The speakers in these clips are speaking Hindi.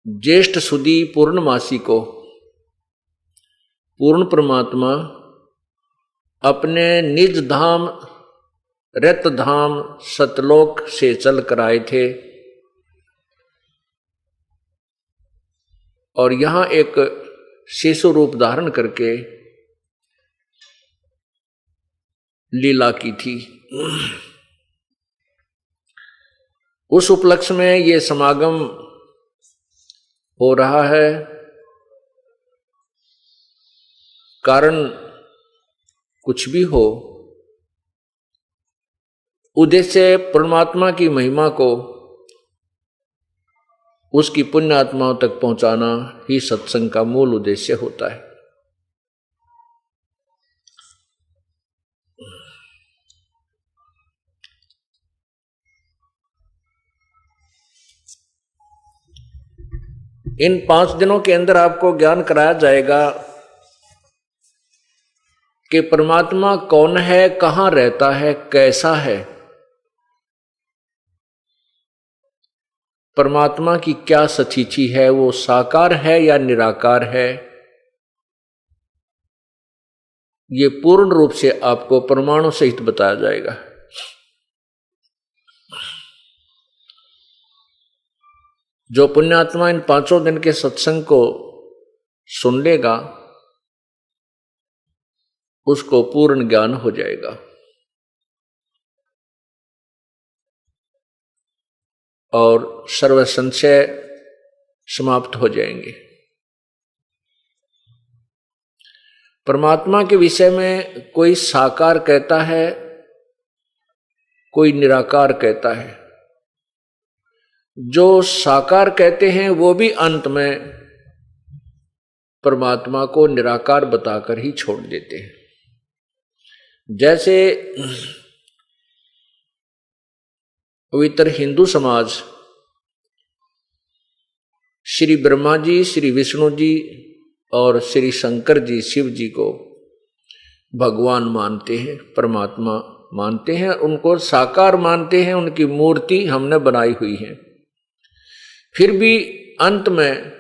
ज्येष्ठ सुदी पूर्णमासी को पूर्ण परमात्मा अपने निज धाम रत धाम सतलोक से चल कर आए थे और यहां एक शिशु रूप धारण करके लीला की थी। उस उपलक्ष्य में ये समागम हो रहा है। कारण कुछ भी हो, उद्देश्य परमात्मा की महिमा को उसकी पुण्य आत्माओं तक पहुंचाना ही सत्संग का मूल उद्देश्य होता है। इन 5 दिनों के अंदर आपको ज्ञान कराया जाएगा कि परमात्मा कौन है, कहां रहता है, कैसा है, परमात्मा की क्या सचीची है, वो साकार है या निराकार है। ये पूर्ण रूप से आपको प्रमाणों सहित बताया जाएगा। जो पुण्यात्मा इन 5 दिन के सत्संग को सुन लेगा उसको पूर्ण ज्ञान हो जाएगा और सर्व संशय समाप्त हो जाएंगे। परमात्मा के विषय में कोई साकार कहता है, कोई निराकार कहता है। जो साकार कहते हैं वो भी अंत में परमात्मा को निराकार बताकर ही छोड़ देते हैं। जैसे पवित्र हिंदू समाज श्री ब्रह्मा जी, श्री विष्णु जी और श्री शंकर जी, शिव जी को भगवान मानते हैं, परमात्मा मानते हैं, उनको साकार मानते हैं, उनकी मूर्ति हमने बनाई हुई है। फिर भी अंत में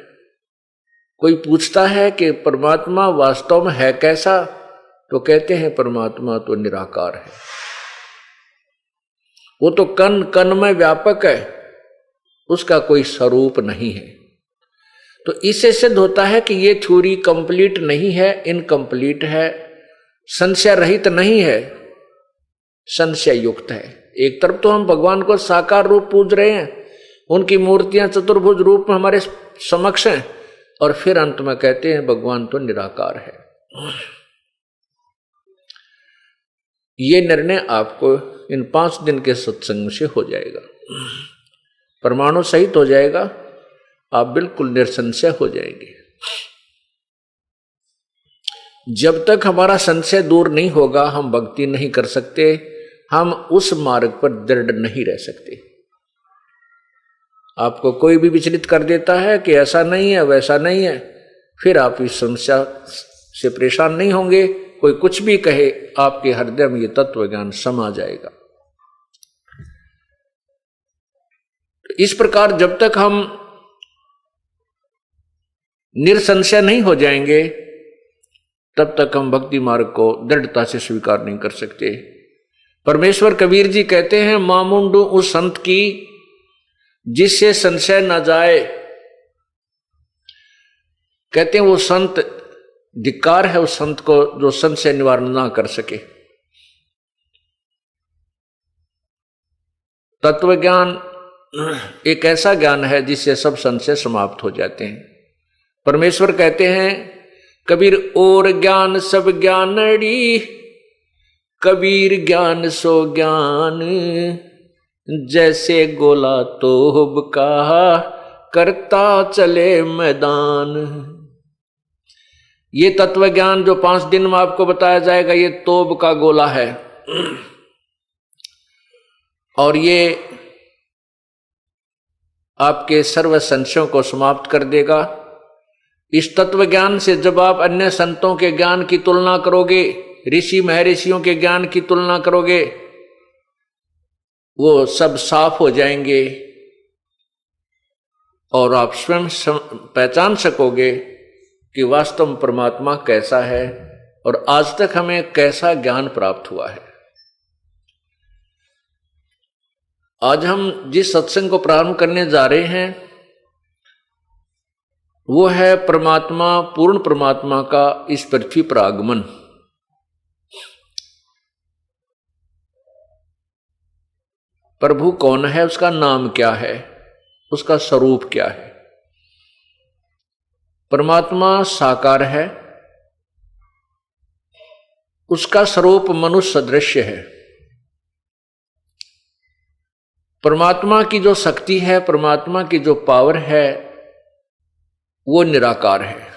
कोई पूछता है कि परमात्मा वास्तव में है कैसा, तो कहते हैं परमात्मा तो निराकार है, वो तो कण कण में व्यापक है, उसका कोई स्वरूप नहीं है। तो इससे सिद्ध होता है कि ये थ्योरी कंप्लीट नहीं है, इनकम्प्लीट है, संशय रहित नहीं है, संशय युक्त है। एक तरफ तो हम भगवान को साकार रूप पूज रहे हैं, उनकी मूर्तियां चतुर्भुज रूप में हमारे समक्ष हैं, और फिर अंत में कहते हैं भगवान तो निराकार है। ये निर्णय आपको इन 5 दिन के सत्संग से हो जाएगा, परमाणु सहित हो जाएगा, आप बिल्कुल निसंशय हो जाएंगे। जब तक हमारा संशय दूर नहीं होगा हम भक्ति नहीं कर सकते, हम उस मार्ग पर दृढ़ नहीं रह सकते। आपको कोई भी विचलित कर देता है कि ऐसा नहीं है, वैसा नहीं है, फिर आप इस समस्या से परेशान नहीं होंगे। कोई कुछ भी कहे, आपके हृदय में ये तत्व ज्ञान समा जाएगा। इस प्रकार जब तक हम निसंशय नहीं हो जाएंगे तब तक हम भक्ति मार्ग को दृढ़ता से स्वीकार नहीं कर सकते। परमेश्वर कबीर जी कहते हैं, मामुंडू उस संत की जिससे संशय न जाए। कहते हैं वो संत, धिक्कार है उस संत को जो संशय निवारण ना कर सके। तत्व ज्ञान एक ऐसा ज्ञान है जिससे सब संशय समाप्त हो जाते हैं। परमेश्वर कहते हैं, कबीर और ज्ञान सब ज्ञानड़ी, कबीर ज्ञान सो ज्ञान, जैसे गोला तोब का करता चले मैदान। ये तत्व ज्ञान जो 5 दिन में आपको बताया जाएगा, ये तोब का गोला है और ये आपके सर्व संशयों को समाप्त कर देगा। इस तत्व ज्ञान से जब आप अन्य संतों के ज्ञान की तुलना करोगे, ऋषि महर्षियों के ज्ञान की तुलना करोगे, वो सब साफ हो जाएंगे। और आप स्वयं पहचान सकोगे कि वास्तव में परमात्मा कैसा है और आज तक हमें कैसा ज्ञान प्राप्त हुआ है। आज हम जिस सत्संग को प्रारंभ करने जा रहे हैं वो है परमात्मा, पूर्ण परमात्मा का इस पृथ्वी पर आगमन। प्रभु कौन है, उसका नाम क्या है, उसका स्वरूप क्या है। परमात्मा साकार है, उसका स्वरूप मनुष्य सदृश है। परमात्मा की जो शक्ति है, परमात्मा की जो पावर है वो निराकार है।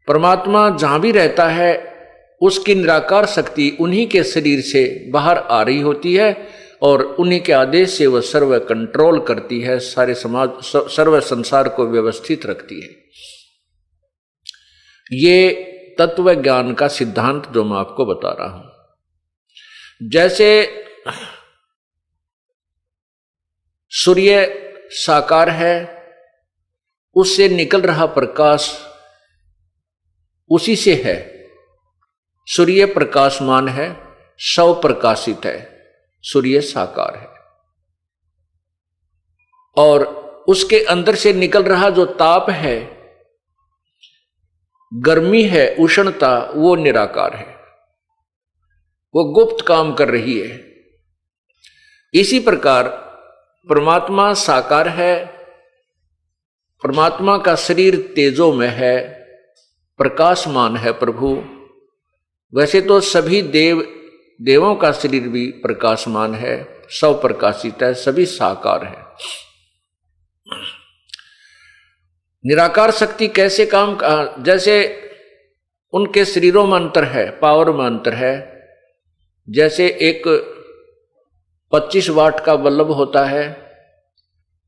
परमात्मा जहां भी रहता है उसकी निराकार शक्ति उन्हीं के शरीर से बाहर आ रही होती है और उन्हीं के आदेश से वह सर्व कंट्रोल करती है, सारे समाज सर्व संसार को व्यवस्थित रखती है। ये तत्व ज्ञान का सिद्धांत जो मैं आपको बता रहा हूं। जैसे सूर्य साकार है, उससे निकल रहा प्रकाश उसी से है। सूर्य प्रकाशमान है, स्वप्रकाशित है, सूर्य साकार है। और उसके अंदर से निकल रहा जो ताप है, गर्मी है, उष्णता, वो निराकार है, वो गुप्त काम कर रही है। इसी प्रकार परमात्मा साकार है, परमात्मा का शरीर तेजोमय है, प्रकाशमान है प्रभु। वैसे तो सभी देवों का शरीर भी प्रकाशमान है, स्वप्रकाशित है, सभी साकार है। निराकार शक्ति कैसे काम, जैसे उनके शरीरों में अंतर है, पावर में अंतर है। जैसे एक 25 वाट का बल्ब होता है,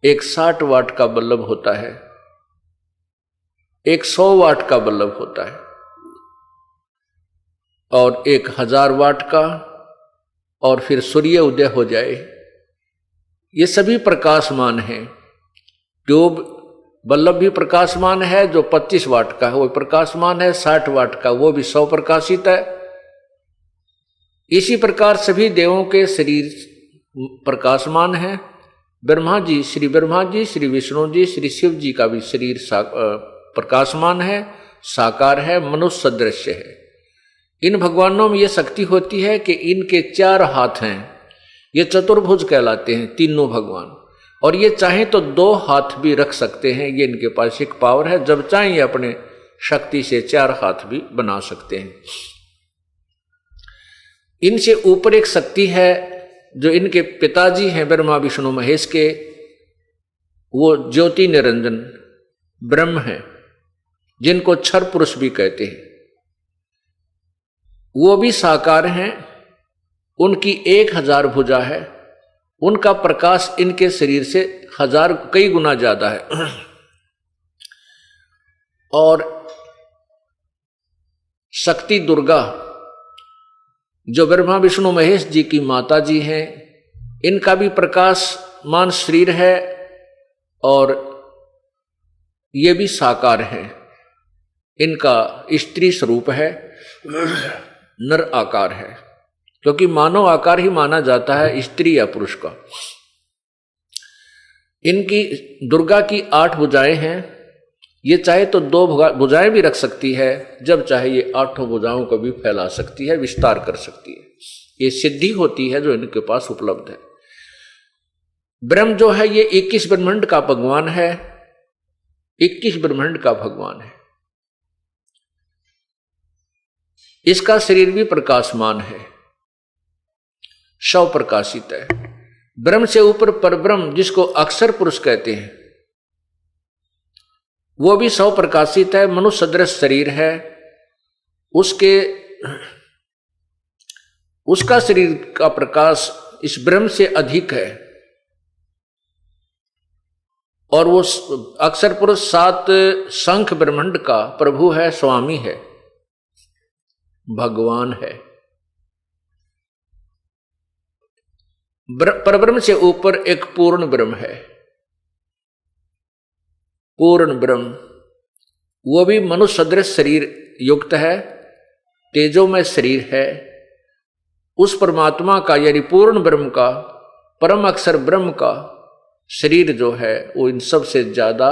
एक 60 वाट का बल्ब होता है, एक 100 वाट का बल्ब होता है और एक 1000 वाट का, और फिर सूर्य उदय हो जाए, ये सभी प्रकाशमान हैं। ट्यूब बल्ब भी प्रकाशमान है, जो 25 वाट का है वो प्रकाशमान है, 60 वाट का वो भी स्वप्रकाशित है। इसी प्रकार सभी देवों के शरीर प्रकाशमान है। ब्रह्मा जी, श्री ब्रह्मा जी, श्री विष्णु जी, श्री शिव जी का भी शरीर प्रकाशमान है, साकार है, मनुष्य सदृश है। इन भगवानों में यह शक्ति होती है कि इनके 4 हाथ हैं, ये चतुर्भुज कहलाते हैं तीनों भगवान। और ये चाहे तो 2 हाथ भी रख सकते हैं, ये इनके पास एक पावर है। जब चाहे ये अपने शक्ति से 4 हाथ भी बना सकते हैं। इनसे ऊपर एक शक्ति है जो इनके पिताजी हैं ब्रह्मा विष्णु महेश के, वो ज्योति निरंजन ब्रह्म है, जिनको क्षर पुरुष भी कहते हैं। वो भी साकार हैं, उनकी 1000 भुजा है, उनका प्रकाश इनके शरीर से कई गुना ज्यादा है। और शक्ति दुर्गा जो ब्रह्मा विष्णु महेश जी की माता जी हैं, इनका भी प्रकाशमान शरीर है और ये भी साकार है। इनका स्त्री स्वरूप है, नर आकार है, क्योंकि मानव आकार ही माना जाता है स्त्री या पुरुष का। इनकी दुर्गा की 8 भुजाएं हैं, ये चाहे तो 2 भुजाएं भी रख सकती है, जब चाहे ये 8 भुजाओं को भी फैला सकती है, विस्तार कर सकती है। ये सिद्धि होती है जो इनके पास उपलब्ध है। ब्रह्म जो है ये 21 ब्रह्मांड का भगवान है, 21 ब्रह्मांड का भगवान है। इसका शरीर भी प्रकाशमान है, स्वप्रकाशित है। ब्रह्म से ऊपर परब्रह्म जिसको अक्षर पुरुष कहते हैं, वो भी स्वप्रकाशित है, मनुष्य सदृश शरीर है। उसका शरीर का प्रकाश इस ब्रह्म से अधिक है। और वो अक्षर पुरुष 7 शंख ब्रह्मांड का प्रभु है, स्वामी है, भगवान है। परब्रह्म से ऊपर एक पूर्ण ब्रह्म है, पूर्ण ब्रह्म, वो भी मनुष्य सदृश शरीर युक्त है, तेजोमय शरीर है। उस परमात्मा का यानी पूर्ण ब्रह्म का, परम अक्षर ब्रह्म का शरीर जो है वो इन सब से ज्यादा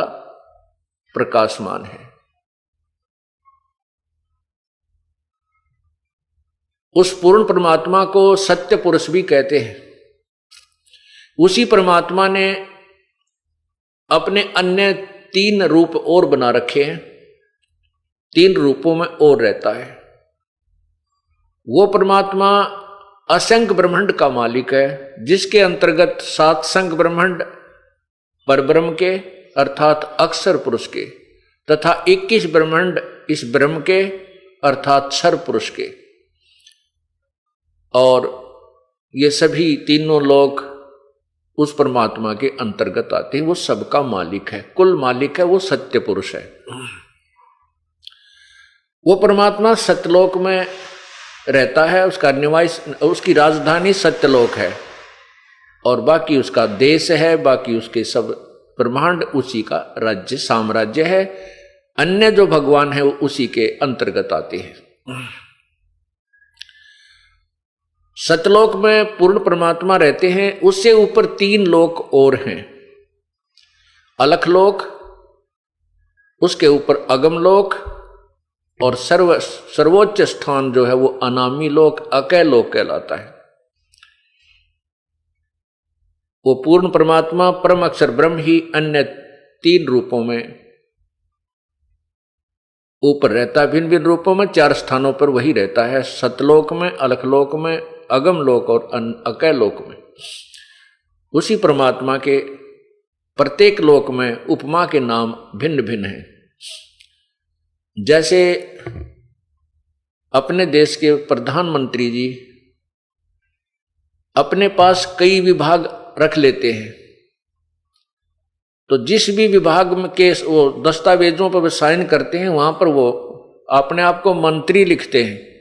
प्रकाशमान है। उस पूर्ण परमात्मा को सत्य पुरुष भी कहते हैं। उसी परमात्मा ने अपने अन्य 3 रूप और बना रखे हैं, 3 रूपों में और रहता है। वो परमात्मा असंख्य ब्रह्मांड का मालिक है, जिसके अंतर्गत 7 संख्य ब्रह्मांड परब्रह्म के अर्थात अक्षर पुरुष के तथा 21 ब्रह्मांड इस ब्रह्म के अर्थात क्षर पुरुष के, और ये सभी तीनों लोग उस परमात्मा के अंतर्गत आते हैं। वो सबका मालिक है, कुल मालिक है, वो सत्य पुरुष है। वो परमात्मा सत्यलोक में रहता है, उसका निवास, उसकी राजधानी सत्यलोक है, और बाकी उसका देश है, बाकी उसके सब ब्रह्मांड उसी का राज्य साम्राज्य है। अन्य जो भगवान है वो उसी के अंतर्गत आते हैं। सतलोक में पूर्ण परमात्मा रहते हैं, उससे ऊपर 3 लोक और हैं। अलख लोक, उसके ऊपर अगम लोक, और सर्वोच्च स्थान जो है वो अनामी लोक, अकय लोक कहलाता है। वो पूर्ण परमात्मा परम अक्षर ब्रह्म ही अन्य 3 रूपों में ऊपर रहता है। भिन्न भिन्न रूपों में 4 स्थानों पर वही रहता है, सतलोक में, अलखलोक में, अगम लोक और अकय लोक में। उसी परमात्मा के प्रत्येक लोक में उपमा के नाम भिन्न भिन्न हैं। जैसे अपने देश के प्रधानमंत्री जी अपने पास कई विभाग रख लेते हैं, तो जिस भी विभाग में के वो दस्तावेजों पर साइन करते हैं वहां पर वो अपने आप को मंत्री लिखते हैं।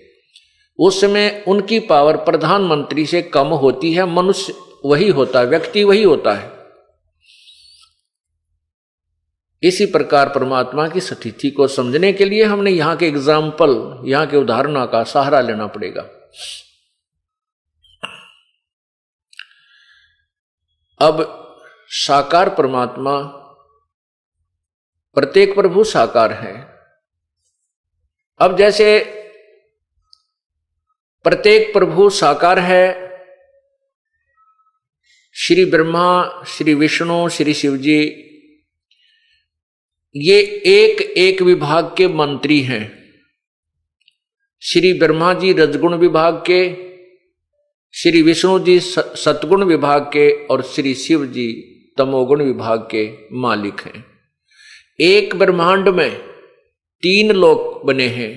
उस समय उनकी पावर प्रधानमंत्री से कम होती है, मनुष्य वही होता है, व्यक्ति वही होता है। इसी प्रकार परमात्मा की स्थिति को समझने के लिए हमने यहाँ के एग्जाम्पल, यहाँ के उदाहरणों का सहारा लेना पड़ेगा। अब साकार परमात्मा, प्रत्येक प्रभु साकार है। अब जैसे प्रत्येक प्रभु साकार है, श्री ब्रह्मा, श्री विष्णु, श्री शिव जी, ये एक एक विभाग के मंत्री हैं। श्री ब्रह्मा जी रजगुण विभाग के, श्री विष्णु जी सतगुण विभाग के, और श्री शिव जी तमोगुण विभाग के मालिक हैं। एक ब्रह्मांड में 3 लोक बने हैं,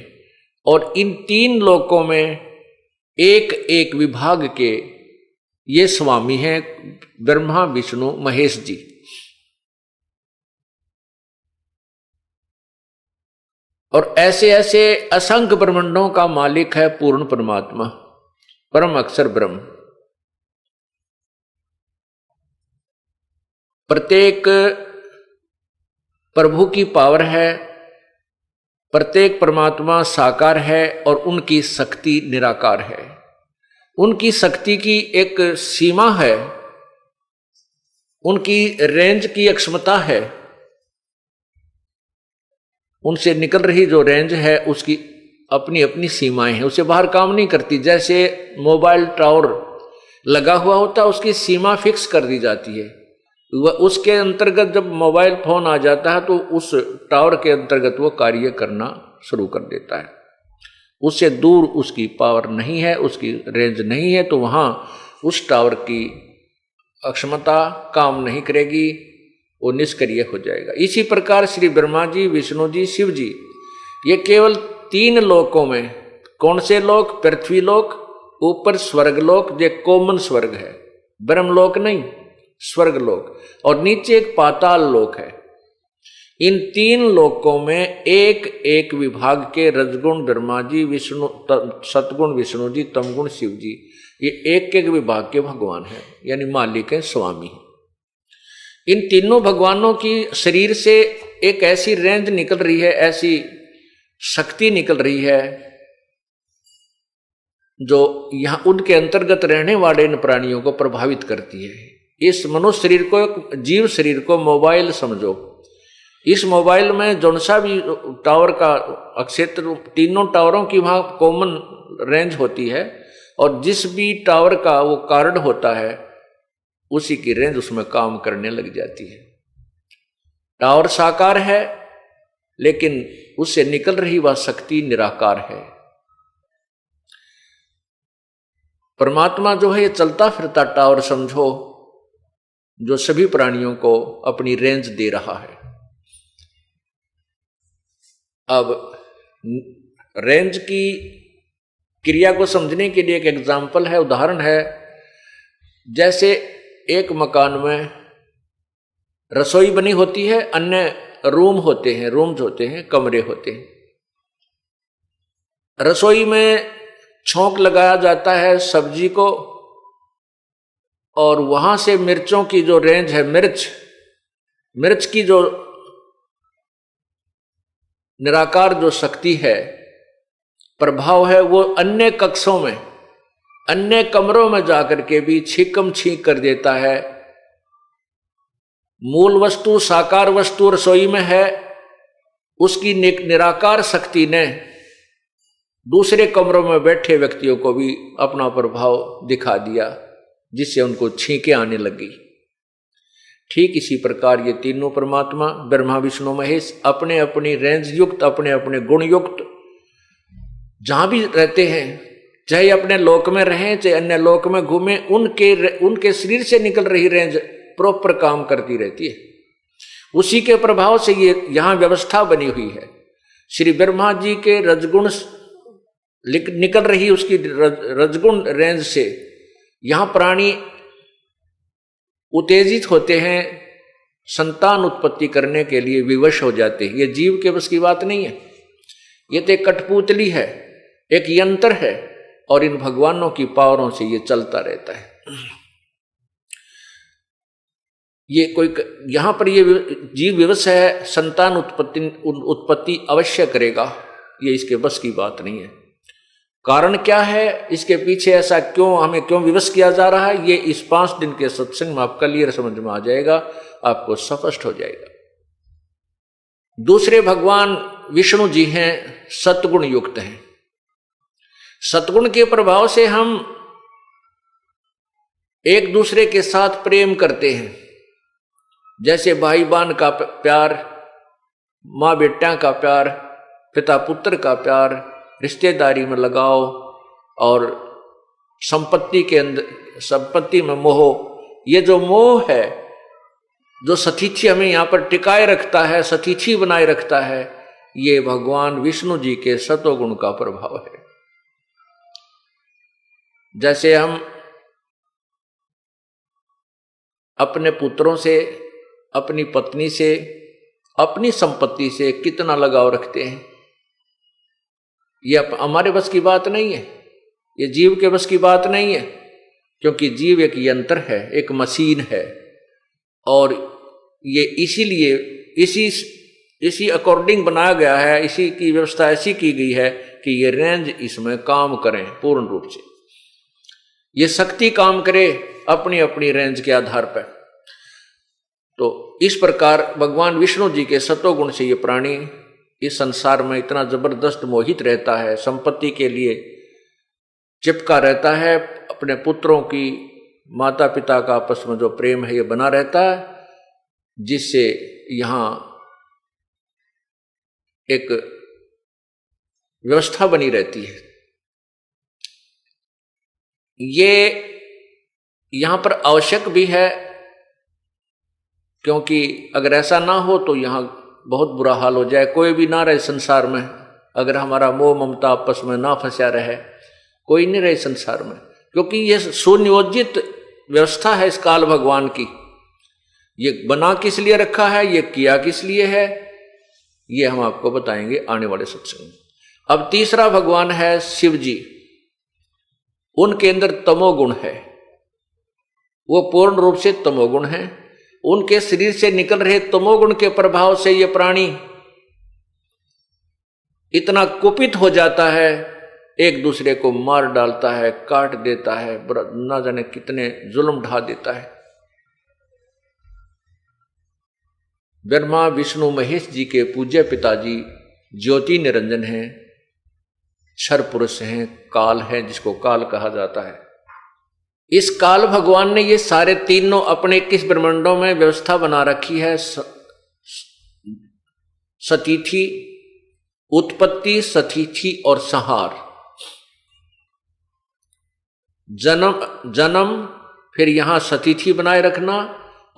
और इन 3 लोकों में एक एक विभाग के ये स्वामी हैं, ब्रह्मा विष्णु महेश जी। और ऐसे ऐसे असंख्य ब्रह्मांडों का मालिक है पूर्ण परमात्मा, परम अक्षर ब्रह्म। प्रत्येक प्रभु की पावर है, प्रत्येक परमात्मा साकार है, और उनकी शक्ति निराकार है। उनकी शक्ति की एक सीमा है, उनकी रेंज की एक क्षमता है। उनसे निकल रही जो रेंज है उसकी अपनी अपनी सीमाएं हैं, उससे बाहर काम नहीं करती। जैसे मोबाइल टावर लगा हुआ होता है, उसकी सीमा फिक्स कर दी जाती है। वह उसके अंतर्गत जब मोबाइल फोन आ जाता है तो उस टावर के अंतर्गत वो कार्य करना शुरू कर देता है। उससे दूर उसकी पावर नहीं है, उसकी रेंज नहीं है, तो वहां उस टावर की अक्षमता काम नहीं करेगी, वो निष्क्रिय हो जाएगा। इसी प्रकार श्री ब्रह्मा जी, विष्णु जी, शिव जी, ये केवल 3 लोकों में, कौन से लोक? पृथ्वी लोक, ऊपर स्वर्ग लोक, जो कॉमन स्वर्ग है, ब्रह्मलोक नहीं, स्वर्ग लोक, और नीचे एक पाताल लोक है। इन 3 लोकों में एक एक विभाग के रजगुण ब्रह्मा जी, विष्णु सतगुण विष्णु जी, तमगुण शिव जी, ये एक एक विभाग के भगवान हैं, यानी मालिक है, स्वामी। इन तीनों भगवानों की शरीर से एक ऐसी रेंज निकल रही है, ऐसी शक्ति निकल रही है जो यहां उनके अंतर्गत रहने वाले इन प्राणियों को प्रभावित करती है। इस मनुष्य शरीर को, जीव शरीर को मोबाइल समझो। इस मोबाइल में जौन सा भी टावर का क्षेत्र, तीनों टावरों की वहां कॉमन रेंज होती है, और जिस भी टावर का वो कार्ड होता है उसी की रेंज उसमें काम करने लग जाती है। टावर साकार है लेकिन उससे निकल रही वह शक्ति निराकार है। परमात्मा जो है ये चलता फिरता टावर समझो, जो सभी प्राणियों को अपनी रेंज दे रहा है। अब रेंज की क्रिया को समझने के लिए एक एग्जाम्पल है, उदाहरण है। जैसे एक मकान में रसोई बनी होती है, अन्य रूम होते हैं, रूम्स होते हैं, कमरे होते हैं। रसोई में छोंक लगाया जाता है सब्जी को, और वहां से मिर्चों की जो रेंज है, मिर्च की जो निराकार जो शक्ति है, प्रभाव है, वो अन्य कक्षों में, अन्य कमरों में जाकर के भी छीकम छीक कर देता है। मूल वस्तु, साकार वस्तु रसोई में है, उसकी निराकार शक्ति ने दूसरे कमरों में बैठे व्यक्तियों को भी अपना प्रभाव दिखा दिया, जिससे उनको छींकें आने लगी। ठीक इसी प्रकार ये तीनों परमात्मा ब्रह्मा विष्णु महेश अपने अपनी रेंज युक्त, अपने अपने गुण युक्त जहां भी रहते हैं, चाहे अपने लोक में रहें चाहे अन्य लोक में घूमें, उनके शरीर से निकल रही रेंज प्रॉपर काम करती रहती है। उसी के प्रभाव से ये यहां व्यवस्था बनी हुई है। श्री ब्रह्मा जी के रजगुण निकल रही उसकी रजगुण रेंज से यहां प्राणी उत्तेजित होते हैं, संतान उत्पत्ति करने के लिए विवश हो जाते हैं। ये जीव के बस की बात नहीं है, ये तो एक कठपुतली है, एक यंत्र है, और इन भगवानों की पावरों से ये चलता रहता है। ये कोई यहां पर ये जीव विवश है, संतान उत्पत्ति अवश्य करेगा, ये इसके बस की बात नहीं है। कारण क्या है, इसके पीछे ऐसा हमें क्यों विवश किया जा रहा है, ये इस 5 दिन के सत्संग में आपका क्लियर समझ में आ जाएगा, आपको स्पष्ट हो जाएगा। दूसरे भगवान विष्णु जी हैं, सतगुण युक्त हैं। सतगुण के प्रभाव से हम एक दूसरे के साथ प्रेम करते हैं, जैसे भाई बहन का प्यार, माँ बेटा का प्यार, पिता पुत्र का प्यार, रिश्तेदारी में लगाव, और संपत्ति के अंदर, संपत्ति में मोह। ये जो मोह है, जो सतीथी हमें यहां पर टिकाए रखता है, सतीथी बनाए रखता है, ये भगवान विष्णु जी के सतोगुण का प्रभाव है। जैसे हम अपने पुत्रों से, अपनी पत्नी से, अपनी संपत्ति से कितना लगाव रखते हैं, ये हमारे बस की बात नहीं है, ये जीव के बस की बात नहीं है, क्योंकि जीव एक यंत्र है, एक मशीन है, और ये इसीलिए इसी अकॉर्डिंग बनाया गया है, इसी की व्यवस्था ऐसी की गई है कि ये रेंज इसमें काम करें पूर्ण रूप से, ये शक्ति काम करे अपनी अपनी रेंज के आधार पर। तो इस प्रकार भगवान विष्णु जी के सतोगुण से ये प्राणी इस संसार में इतना जबरदस्त मोहित रहता है, संपत्ति के लिए चिपका रहता है, अपने पुत्रों की, माता पिता का आपस में जो प्रेम है ये बना रहता है, जिससे यहां एक व्यवस्था बनी रहती है। ये यहां पर आवश्यक भी है, क्योंकि अगर ऐसा ना हो तो यहां बहुत बुरा हाल हो जाए, कोई भी ना रहे संसार में। अगर हमारा मोह ममता आपस में ना फंसा रहे, कोई नहीं रहे संसार में, क्योंकि ये सुनियोजित व्यवस्था है इस काल भगवान की। ये बना किस लिए रखा है, ये किया किस लिए है, ये हम आपको बताएंगे आने वाले सत्संग में। अब तीसरा भगवान है शिव जी। उनके अंदर तमोगुण है, वो पूर्ण रूप से तमोगुण है। उनके शरीर से निकल रहे तमोगुण के प्रभाव से ये प्राणी इतना कुपित हो जाता है, एक दूसरे को मार डालता है, काट देता है, ना जाने कितने जुल्म ढा देता है। ब्रह्मा विष्णु महेश जी के पूज्य पिताजी ज्योति निरंजन हैं, क्षर पुरुष हैं, काल है जिसको काल कहा जाता है। इस काल भगवान ने ये सारे तीनों अपने 21 ब्रह्मांडों में व्यवस्था बना रखी है। सतिथि, उत्पत्ति, सतिथि और संहार। जन्म, फिर यहां सतिथि बनाए रखना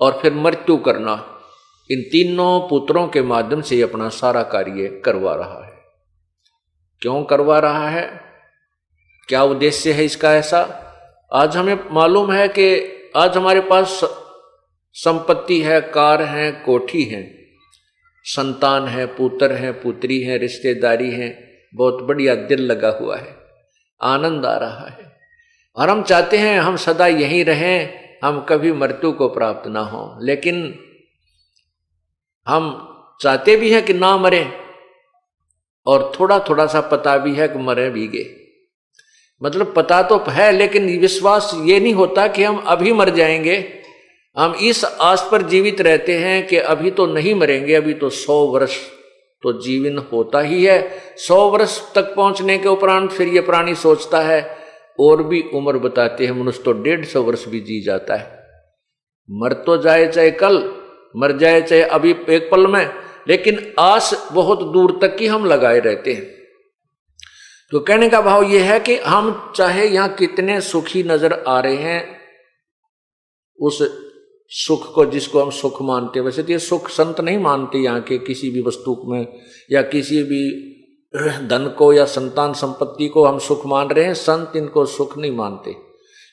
और फिर मृत्यु करना। इन तीनों पुत्रों के माध्यम से अपना सारा कार्य करवा रहा है। क्यों करवा रहा है, क्या उद्देश्य है इसका ऐसा? आज हमें मालूम है कि आज हमारे पास संपत्ति है, कार है, कोठी है, संतान है, पुत्र है, पुत्री है, रिश्तेदारी है, बहुत बढ़िया दिल लगा हुआ है, आनंद आ रहा है और हम चाहते हैं हम सदा यहीं रहें, हम कभी मृत्यु को प्राप्त ना हो। लेकिन हम चाहते भी हैं कि ना मरे और थोड़ा थोड़ा सा पता भी है कि मरे भी गए। मतलब पता तो है लेकिन विश्वास ये नहीं होता कि हम अभी मर जाएंगे। हम इस आस पर जीवित रहते हैं कि अभी तो नहीं मरेंगे, अभी तो 100 वर्ष तो जीवन होता ही है। 100 वर्ष तक पहुंचने के उपरांत फिर ये प्राणी सोचता है और भी उम्र बताते हैं, मनुष्य तो 150 वर्ष भी जी जाता है। मर तो जाए चाहे कल, मर जाए चाहे अभी एक पल में, लेकिन आस बहुत दूर तक की हम लगाए रहते हैं। तो कहने का भाव यह है कि हम चाहे यहां कितने सुखी नजर आ रहे हैं, उस सुख को जिसको हम सुख मानते हैं, वैसे तो ये सुख संत नहीं मानते यहाँ के किसी भी वस्तु में या किसी भी धन को या संतान संपत्ति को हम सुख मान रहे हैं। संत इनको सुख नहीं मानते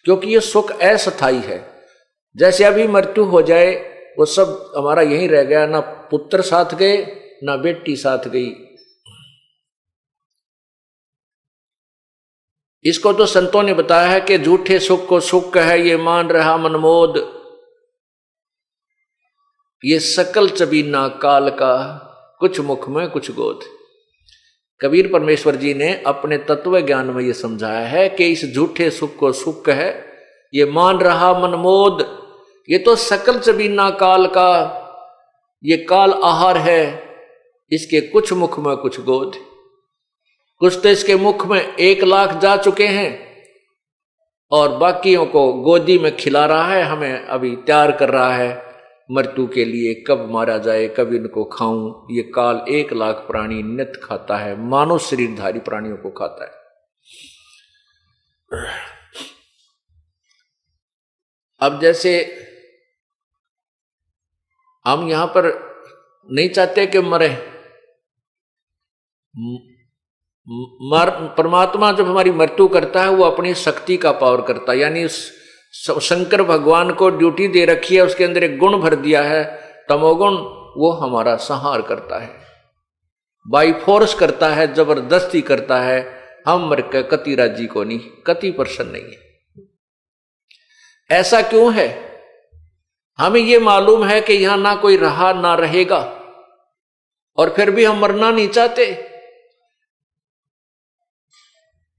क्योंकि ये सुख अस्थायी है। जैसे अभी मृत्यु हो जाए वो सब हमारा यहीं रह गया, ना पुत्र साथ गए ना बेटी साथ गई। इसको तो संतों ने बताया है कि झूठे सुख को सुख है ये मान रहा मनमोद, ये सकल चबीना काल का, कुछ मुख में कुछ गोद। कबीर परमेश्वर जी ने अपने तत्व ज्ञान में ये समझाया है कि इस झूठे सुख को सुख है ये मान रहा मनमोद, ये तो सकल चबीना काल का, ये काल आहार है, इसके कुछ मुख में कुछ गोद। कुछ तो इसके मुख में 1 लाख जा चुके हैं और बाकियों को गोदी में खिला रहा है, हमें अभी तैयार कर रहा है मृत्यु के लिए, कब मारा जाए, कब इनको खाऊं। ये काल 1 लाख प्राणी नित खाता है, मानव शरीरधारी प्राणियों को खाता है। अब जैसे हम यहां पर नहीं चाहते कि मरे, परमात्मा जब हमारी मृत्यु करता है वो अपनी शक्ति का पावर करता है। यानी शंकर भगवान को ड्यूटी दे रखी है, उसके अंदर एक गुण भर दिया है तमोगुण, वो हमारा संहार करता है, बाई फोर्स करता है, जबरदस्ती करता है। हम मर के कति राजी को नहीं, कति प्रसन्न नहीं है। ऐसा क्यों है? हमें ये मालूम है कि यहां ना कोई रहा ना रहेगा और फिर भी हम मरना नहीं चाहते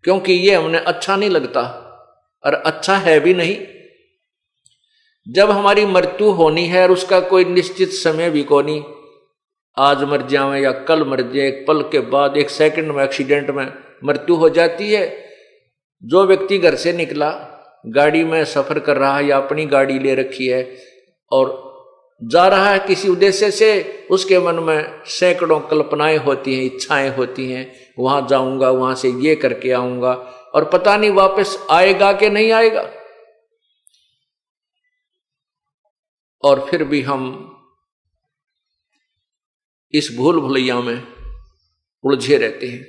क्योंकि ये हमें अच्छा नहीं लगता और अच्छा है भी नहीं। जब हमारी मृत्यु होनी है और उसका कोई निश्चित समय भी को नहीं, आज मर जाए या कल मर जाए, एक पल के बाद 1 सेकंड में एक्सीडेंट में मृत्यु हो जाती है। जो व्यक्ति घर से निकला, गाड़ी में सफर कर रहा है या अपनी गाड़ी ले रखी है और जा रहा है किसी उद्देश्य से, उसके मन में सैकड़ों कल्पनाएं होती हैं, इच्छाएं होती हैं, वहां जाऊंगा, वहां से ये करके आऊंगा, और पता नहीं वापस आएगा कि नहीं आएगा। और फिर भी हम इस भूल भुलैया में उलझे रहते हैं।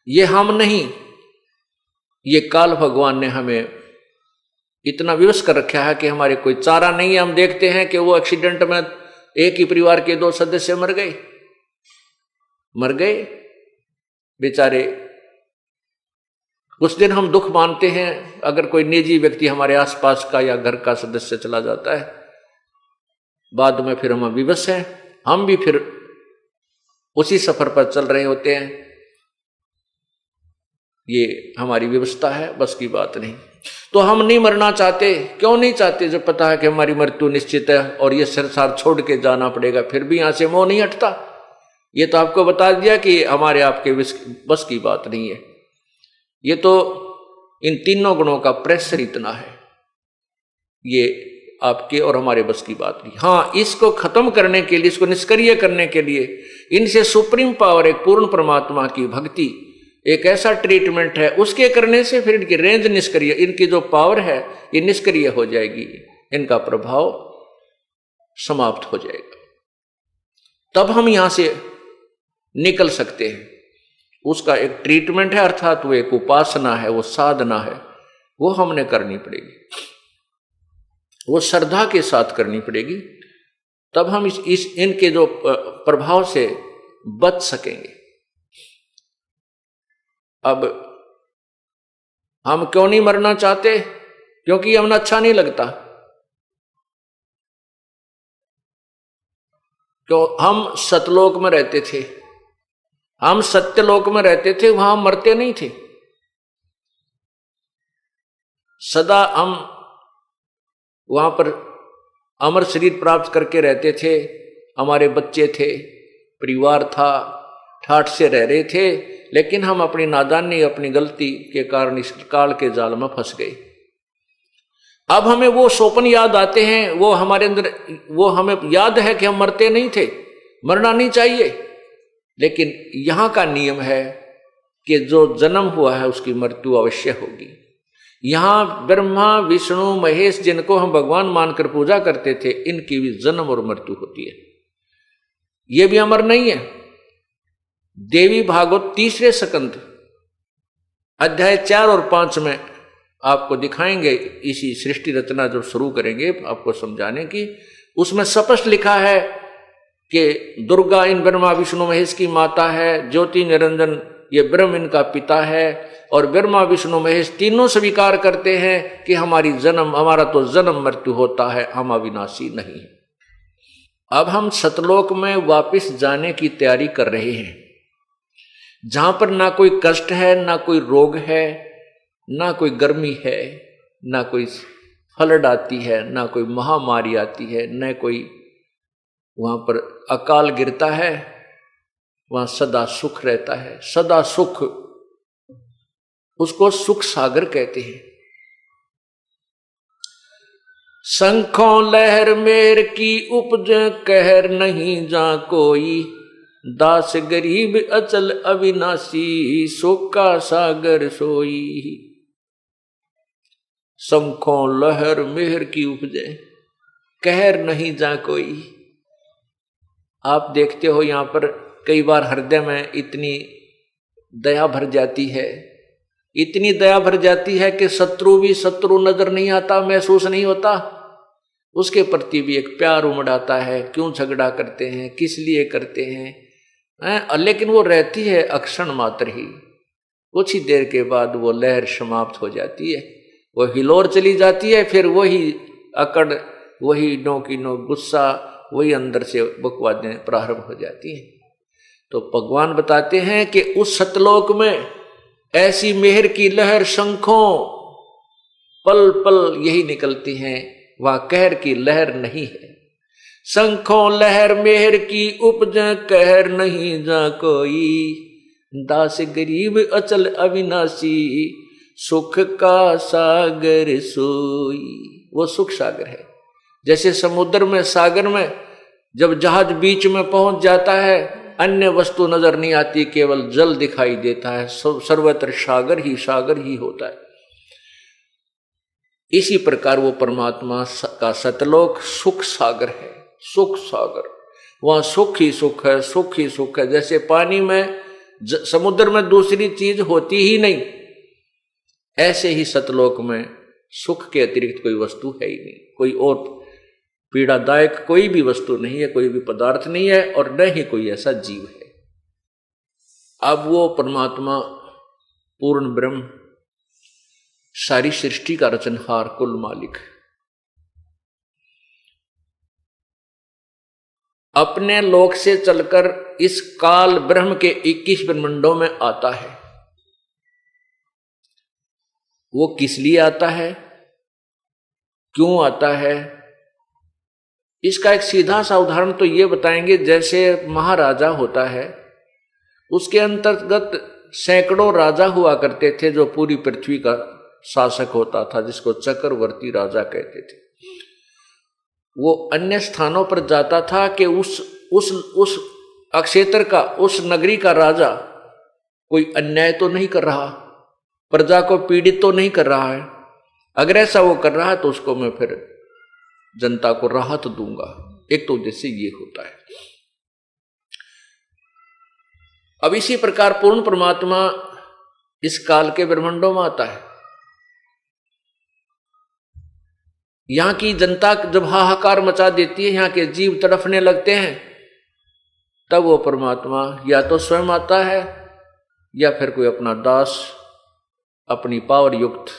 ये हम नहीं, ये काल भगवान ने हमें इतना विवश कर रखा है कि हमारे कोई चारा नहीं है। हम देखते हैं कि वो एक्सीडेंट में एक ही परिवार के 2 सदस्य मर गए बेचारे। कुछ दिन हम दुख मानते हैं, अगर कोई निजी व्यक्ति हमारे आसपास का या घर का सदस्य चला जाता है, बाद में फिर हम विवश हैं, हम भी फिर उसी सफर पर चल रहे होते हैं। ये हमारी व्यवस्था है, बस की बात नहीं। तो हम नहीं मरना चाहते। क्यों नहीं चाहते? जब पता है कि हमारी मृत्यु निश्चित है और ये संसार छोड़ के जाना पड़ेगा, फिर भी यहां से मोह नहीं हटता। ये तो आपको बता दिया कि हमारे आपके बस की बात नहीं है। ये तो इन तीनों गुणों का प्रेशर इतना है, ये आपके और हमारे बस की बात नहीं। हाँ, इसको खत्म करने के लिए, इसको निष्क्रिय करने के लिए इनसे सुप्रीम पावर, एक पूर्ण परमात्मा की भक्ति, एक ऐसा ट्रीटमेंट है, उसके करने से फिर इनकी रेंज निष्क्रिय, इनकी जो पावर है ये निष्क्रिय हो जाएगी, इनका प्रभाव समाप्त हो जाएगा। तब हम यहां से निकल सकते हैं। उसका एक ट्रीटमेंट है, अर्थात वो एक उपासना है, वो साधना है, वो हमने करनी पड़ेगी, वो श्रद्धा के साथ करनी पड़ेगी। तब हम इनके जो प्रभाव से बच सकेंगे। अब हम क्यों नहीं मरना चाहते? क्योंकि हमें अच्छा नहीं लगता। क्यों? हम सतलोक में रहते थे, हम सत्यलोक में रहते थे, वहां मरते नहीं थे। सदा हम वहां पर अमर शरीर प्राप्त करके रहते थे। हमारे बच्चे थे, परिवार था, ठाठ से रह रहे थे, लेकिन हम अपनी नादानी, अपनी गलती के कारण इस काल के जाल में फंस गए। अब हमें वो स्वप्न याद आते हैं, वो हमारे अंदर, वो हमें याद है कि हम मरते नहीं थे, मरना नहीं चाहिए। लेकिन यहां का नियम है कि जो जन्म हुआ है उसकी मृत्यु अवश्य होगी। यहां ब्रह्मा, विष्णु, महेश, जिनको हम भगवान मानकर पूजा करते थे, इनकी भी जन्म और मृत्यु होती है। ये भी अमर नहीं है। देवी भागवत 3 स्कंद अध्याय 4 और 5 में आपको दिखाएंगे। इसी सृष्टि रचना जब शुरू करेंगे आपको समझाने की, उसमें स्पष्ट लिखा है कि दुर्गा इन ब्रह्मा विष्णु महेश की माता है, ज्योति निरंजन ये ब्रह्म इनका पिता है, और ब्रह्मा विष्णु महेश तीनों स्वीकार करते हैं कि हमारा तो जन्म मृत्यु होता है, हम अविनाशी नहीं। अब हम सतलोक में वापस जाने की तैयारी कर रहे हैं, जहां पर ना कोई कष्ट है, ना कोई रोग है, ना कोई गर्मी है, ना कोई फ्लड आती है, ना कोई महामारी आती है, न कोई वहां पर अकाल गिरता है। वहां सदा सुख रहता है, सदा सुख, उसको सुख सागर कहते हैं। शंखों लहर मेर की उपज, कहर नहीं जा कोई, दास गरीब अचल अविनाशी, सुख का सागर सोई। शंखों लहर मेहर की उपजे, कहर नहीं जा कोई। आप देखते हो यहां पर कई बार हृदय में इतनी दया भर जाती है, इतनी दया भर जाती है कि शत्रु भी शत्रु नजर नहीं आता, महसूस नहीं होता, उसके प्रति भी एक प्यार उमड़ आता है। क्यों झगड़ा करते हैं, किस लिए करते हैं, लेकिन वो रहती है अक्षण मात्र ही। कुछ ही देर के बाद वो लहर समाप्त हो जाती है, वो हिलोर चली जाती है, फिर वही अकड़, वही नो की नो गुस्सा, वही अंदर से बकवादें प्रारंभ हो जाती हैं। तो भगवान बताते हैं कि उस सतलोक में ऐसी मेहर की लहर शंखों पल पल यही निकलती हैं, वहां कहर की लहर नहीं है। शंखों लहर मेहर की उपज, कहर नहीं जा कोई, दास गरीब अचल अविनाशी, सुख का सागर सोई। वो सुख सागर है। जैसे समुद्र में, सागर में जब जहाज बीच में पहुंच जाता है, अन्य वस्तु नजर नहीं आती, केवल जल दिखाई देता है, सर्वत्र सागर ही होता है। इसी प्रकार वो परमात्मा का सतलोक सुख सागर है, सुख सागर। वहां सुख ही सुख है, सुख ही सुख है। जैसे पानी में, समुद्र में दूसरी चीज होती ही नहीं, ऐसे ही सतलोक में सुख के अतिरिक्त कोई वस्तु है ही नहीं, कोई और पीड़ादायक कोई भी वस्तु नहीं है, कोई भी पदार्थ नहीं है, और न ही कोई ऐसा जीव है। अब वो परमात्मा पूर्ण ब्रह्म सारी सृष्टि का रचनहार, कुल मालिक, अपने लोक से चलकर इस काल ब्रह्म के 21 ब्रह्मंडों में आता है। वो किस लिए आता है, क्यों आता है? इसका एक सीधा सा उदाहरण तो ये बताएंगे, जैसे महाराजा होता है, उसके अंतर्गत सैकड़ों राजा हुआ करते थे जो पूरी पृथ्वी का शासक होता था, जिसको चक्रवर्ती राजा कहते थे। वो अन्य स्थानों पर जाता था कि उस अक्षेत्र का, उस नगरी का राजा कोई अन्याय तो नहीं कर रहा, प्रजा को पीड़ित तो नहीं कर रहा है। अगर ऐसा वो कर रहा है तो उसको मैं फिर जनता को राहत दूंगा। एक तो उद्देश्य ये होता है। अब इसी प्रकार पूर्ण परमात्मा इस काल के ब्रह्मांडों में आता है। यहां की जनता जब हाहाकार मचा देती है, यहां के जीव तड़फने लगते हैं, तब वो परमात्मा या तो स्वयं आता है या फिर कोई अपना दास अपनी पावर युक्त,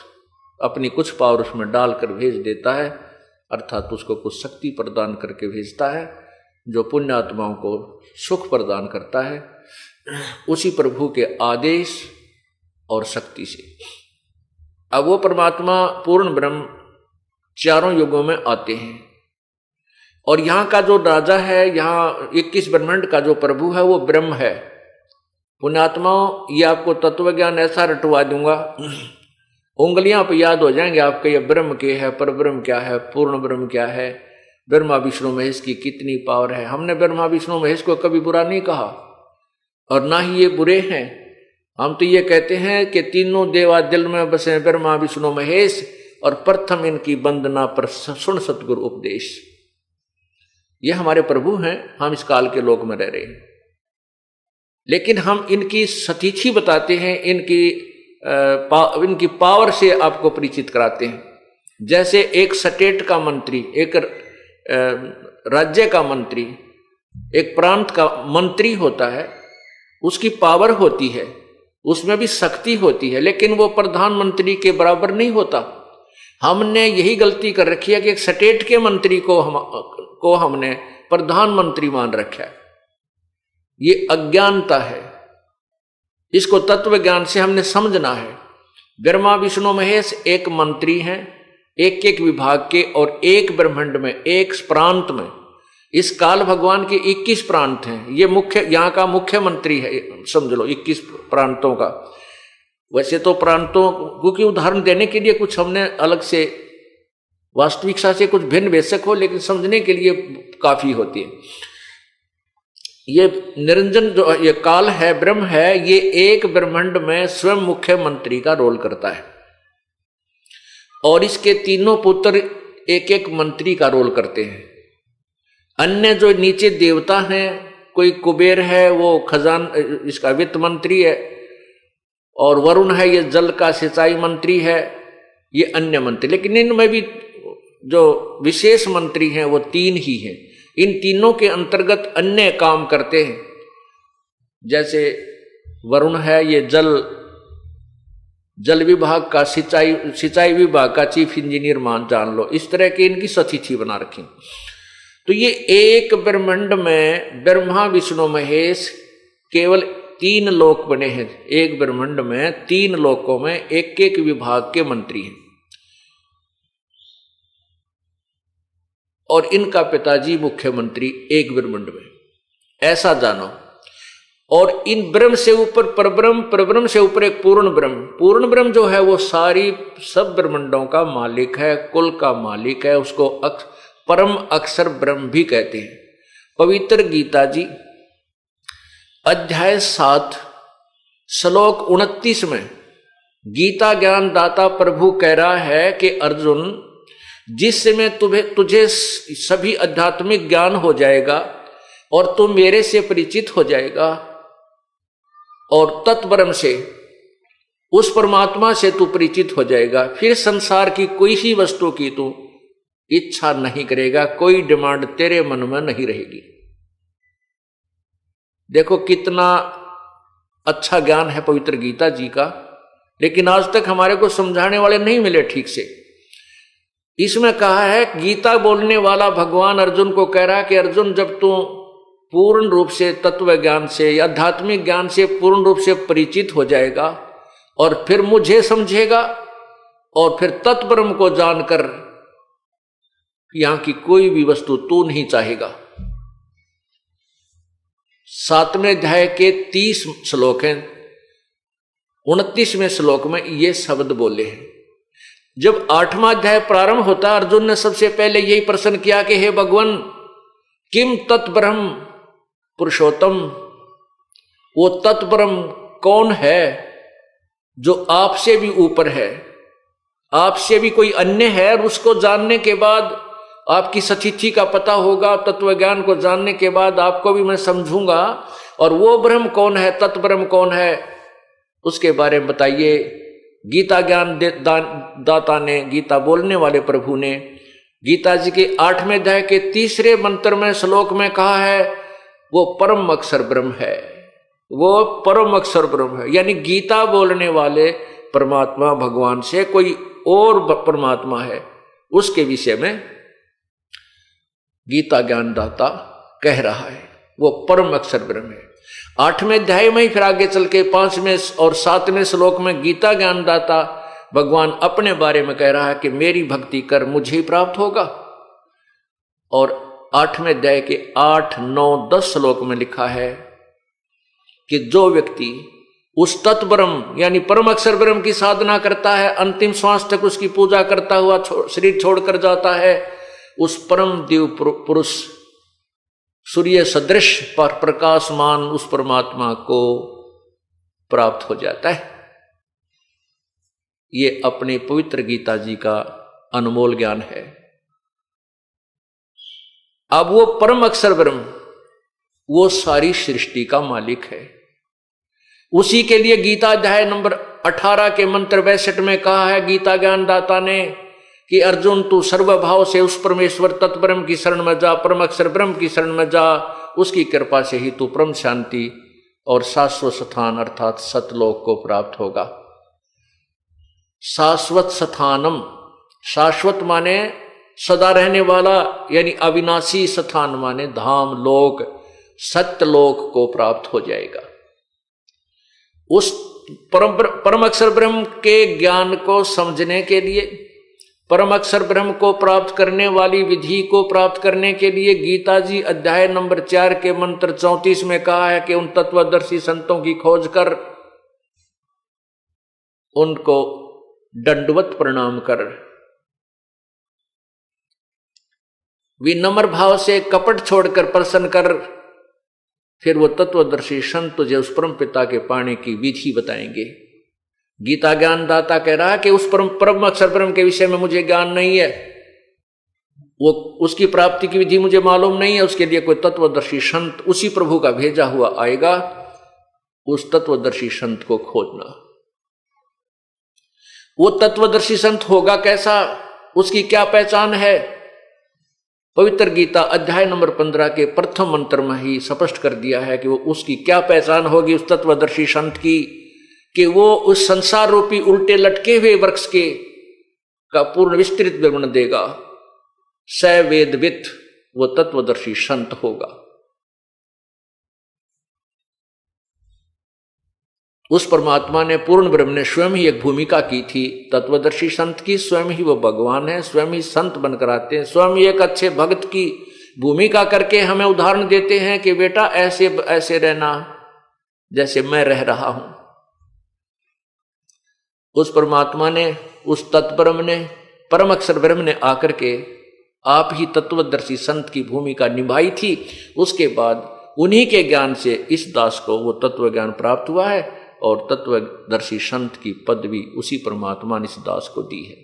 अपनी कुछ पावर उसमें डालकर भेज देता है, अर्थात उसको कुछ शक्ति प्रदान करके भेजता है, जो पुण्यात्माओं को सुख प्रदान करता है उसी प्रभु के आदेश और शक्ति से। अब वो परमात्मा पूर्ण ब्रह्म चारों युगों में आते हैं, और यहाँ का जो राजा है, यहाँ 21 ब्रह्मांड का जो प्रभु है वो ब्रह्म है। पुण्यात्माओं, ये आपको तत्व ज्ञान ऐसा रटवा दूंगा, उंगलियां पे याद हो जाएंगे आपके, ये ब्रह्म के है, पर ब्रह्म क्या है, पूर्ण ब्रह्म क्या है, ब्रह्मा विष्णु महेश की कितनी पावर है। हमने ब्रह्मा विष्णु महेश को कभी बुरा नहीं कहा और ना ही ये बुरे हैं। हम तो ये कहते हैं कि तीनों देवा दिल में बसे ब्रह्मा विष्णु महेश, और प्रथम इनकी वंदना पर सुन सतगुरु उपदेश। ये हमारे प्रभु हैं, हम इस काल के लोक में रह रहे हैं, लेकिन हम इनकी सतीथि बताते हैं, इनकी पावर से आपको परिचित कराते हैं। जैसे एक स्टेट का मंत्री, एक राज्य का मंत्री, एक प्रांत का मंत्री होता है, उसकी पावर होती है, उसमें भी शक्ति होती है, लेकिन वो प्रधानमंत्री के बराबर नहीं होता। हमने यही गलती कर रखी है कि एक स्टेट के मंत्री को हमने प्रधानमंत्री मान रखा है। ये अज्ञानता है, इसको तत्व ज्ञान से हमने समझना है। ब्रह्मा विष्णु महेश एक मंत्री हैं, एक एक विभाग के, और एक ब्रह्मांड में, एक प्रांत में। इस काल भगवान के 21 प्रांत हैं। ये मुख्य, यहाँ का मुख्यमंत्री है, समझ लो 21 प्रांतों का। वैसे तो प्रांतों क्योंकि उदाहरण देने के लिए कुछ हमने अलग से, वास्तविकता से कुछ भिन्न बेशक हो, लेकिन समझने के लिए काफी होती है। ये निरंजन जो ये काल है, ब्रह्म है, ये एक ब्रह्मांड में स्वयं मुख्यमंत्री का रोल करता है, और इसके तीनों पुत्र एक एक मंत्री का रोल करते हैं। अन्य जो नीचे देवता हैं, कोई कुबेर है, वो खजान इसका वित्त मंत्री है, और वरुण है, ये जल का सिंचाई मंत्री है, ये अन्य मंत्री। लेकिन इनमें भी जो विशेष मंत्री हैं वो 3 ही हैं। इन तीनों के अंतर्गत अन्य काम करते हैं। जैसे वरुण है, ये जल विभाग का, सिंचाई विभाग का चीफ इंजीनियर जान लो। इस तरह की इनकी सतिथि बना रखी। तो ये एक ब्रह्मांड में ब्रह्मा विष्णु महेश केवल 3 लोक बने हैं। एक ब्रह्मांड में 3 लोकों में एक एक विभाग के मंत्री हैं, और इनका पिताजी मुख्यमंत्री एक ब्रह्मांड में, ऐसा जानो। और इन ब्रह्म से ऊपर परब्रह्म, परब्रह्म से ऊपर एक पूर्ण ब्रह्म। पूर्ण ब्रह्म जो है वो सारी सब ब्रह्मांडों का मालिक है, कुल का मालिक है। उसको परम अक्षर ब्रह्म भी कहते हैं। पवित्र गीता जी अध्याय 7 श्लोक 29 में गीता ज्ञान दाता प्रभु कह रहा है कि अर्जुन, जिस समय तुझे सभी आध्यात्मिक ज्ञान हो जाएगा और तू मेरे से परिचित हो जाएगा, और तत्ब्रह्म से, उस परमात्मा से तू परिचित हो जाएगा, फिर संसार की कोई ही वस्तु की तू इच्छा नहीं करेगा, कोई डिमांड तेरे मन में नहीं रहेगी। देखो कितना अच्छा ज्ञान है पवित्र गीता जी का। लेकिन आज तक हमारे को समझाने वाले नहीं मिले ठीक से। इसमें कहा है, गीता बोलने वाला भगवान अर्जुन को कह रहा है कि अर्जुन, जब तू पूर्ण रूप से तत्व ज्ञान से या आध्यात्मिक ज्ञान से पूर्ण रूप से परिचित हो जाएगा और फिर मुझे समझेगा और फिर तत्ब्रह्म को जानकर यहां की कोई भी वस्तु तू नहीं चाहेगा। 7वें अध्याय के 30 श्लोक हैं। 29वें श्लोक में ये शब्द बोले हैं। जब 8वां अध्याय प्रारंभ होता, अर्जुन ने सबसे पहले यही प्रश्न किया कि हे भगवान, किम तत्ब्रह्म पुरुषोत्तम, वो तत्ब्रह्म कौन है जो आपसे भी ऊपर है, आपसे भी कोई अन्य है, और उसको जानने के बाद आपकी सतिथि का पता होगा, तत्व ज्ञान को जानने के बाद आपको भी मैं समझूंगा, और वो ब्रह्म कौन है, तत्ब्रह्म कौन है, उसके बारे में बताइए। गीता ज्ञान दाता ने, गीता बोलने वाले प्रभु ने गीता जी के 8वें अध्याय के 3 मंत्र में श्लोक में कहा है, वो परम अक्षर ब्रह्म है, वो परम अक्षर ब्रह्म है। यानी गीता बोलने वाले परमात्मा भगवान से कोई और परमात्मा है, उसके विषय में गीता ज्ञानदाता कह रहा है, वो परम अक्षर ब्रह्म है। 8वें अध्याय में ही फिर आगे चल के 5वें और 7वें श्लोक में गीता ज्ञानदाता भगवान अपने बारे में कह रहा है कि मेरी भक्ति कर, मुझे ही प्राप्त होगा। और 8वें अध्याय के 8, 9, 10 श्लोक में लिखा है कि जो व्यक्ति उस तत्ब्रह्म यानी परम अक्षर ब्रह्म की साधना करता है, अंतिम श्वास तक उसकी पूजा करता हुआ शरीर छोड़कर जाता है, उस परम दिव्य पुरुष सूर्य सदृश पर प्रकाशमान उस परमात्मा को प्राप्त हो जाता है। ये अपने पवित्र गीता जी का अनमोल ज्ञान है। अब वो परम अक्षर ब्रह्म, वो सारी सृष्टि का मालिक है। उसी के लिए गीता अध्याय नंबर 18 के मंत्र 62 में कहा है गीता ज्ञानदाता ने कि अर्जुन, तू सर्वभाव से उस परमेश्वर तत्ब्रह्म की शरण में जा, परम अक्षर ब्रह्म की शरण में जा, उसकी कृपा से ही तू परम शांति और शाश्वत स्थान अर्थात सतलोक को प्राप्त होगा। शाश्वत स्थानम, शाश्वत माने सदा रहने वाला, यानी अविनाशी स्थान माने धाम, लोक, सत्यलोक को प्राप्त हो जाएगा। उस परम अक्षर ब्रह्म के ज्ञान को समझने के लिए, परम अक्षर ब्रह्म को प्राप्त करने वाली विधि को प्राप्त करने के लिए गीता जी अध्याय नंबर 4 के मंत्र 34 में कहा है कि उन तत्वदर्शी संतों की खोज कर उनको दंडवत प्रणाम कर, विनम्र भाव से कपट छोड़कर प्रसन्न कर, फिर वो तत्वदर्शी संत तुझे उस परम पिता के पाने की विधि बताएंगे। गीता ज्ञानदाता कह रहा है कि उस परम अक्षर ब्रह्म के विषय में मुझे ज्ञान नहीं है, वो उसकी प्राप्ति की विधि मुझे मालूम नहीं है, उसके लिए कोई तत्वदर्शी संत उसी प्रभु का भेजा हुआ आएगा, उस तत्वदर्शी संत को खोजना। वो तत्वदर्शी संत होगा कैसा, उसकी क्या पहचान है, पवित्र गीता अध्याय नंबर 15 के प्रथम मंत्र में ही स्पष्ट कर दिया है कि वो उसकी क्या पहचान होगी उस तत्वदर्शी संत की, कि वो उस संसार रूपी उल्टे लटके हुए वृक्ष के का पूर्ण विस्तृत विवरण देगा। स वेदवित, वो तत्वदर्शी संत होगा। उस परमात्मा ने, पूर्ण ब्रह्म ने स्वयं ही एक भूमिका की थी तत्वदर्शी संत की, स्वयं ही वो भगवान है, स्वयं ही संत बनकर आते हैं, स्वयं ही एक अच्छे भक्त की भूमिका करके हमें उदाहरण देते हैं कि बेटा ऐसे ऐसे रहना जैसे मैं रह रहा हूं। उस परमात्मा ने, उस तत्ब्रह्म ने, परम अक्षर ब्रह्म ने आकर के आप ही तत्वदर्शी संत की भूमिका निभाई थी। उसके बाद उन्हीं के ज्ञान से इस दास को वो तत्व ज्ञान प्राप्त हुआ है और तत्वदर्शी संत की पदवी उसी परमात्मा ने इस दास को दी है।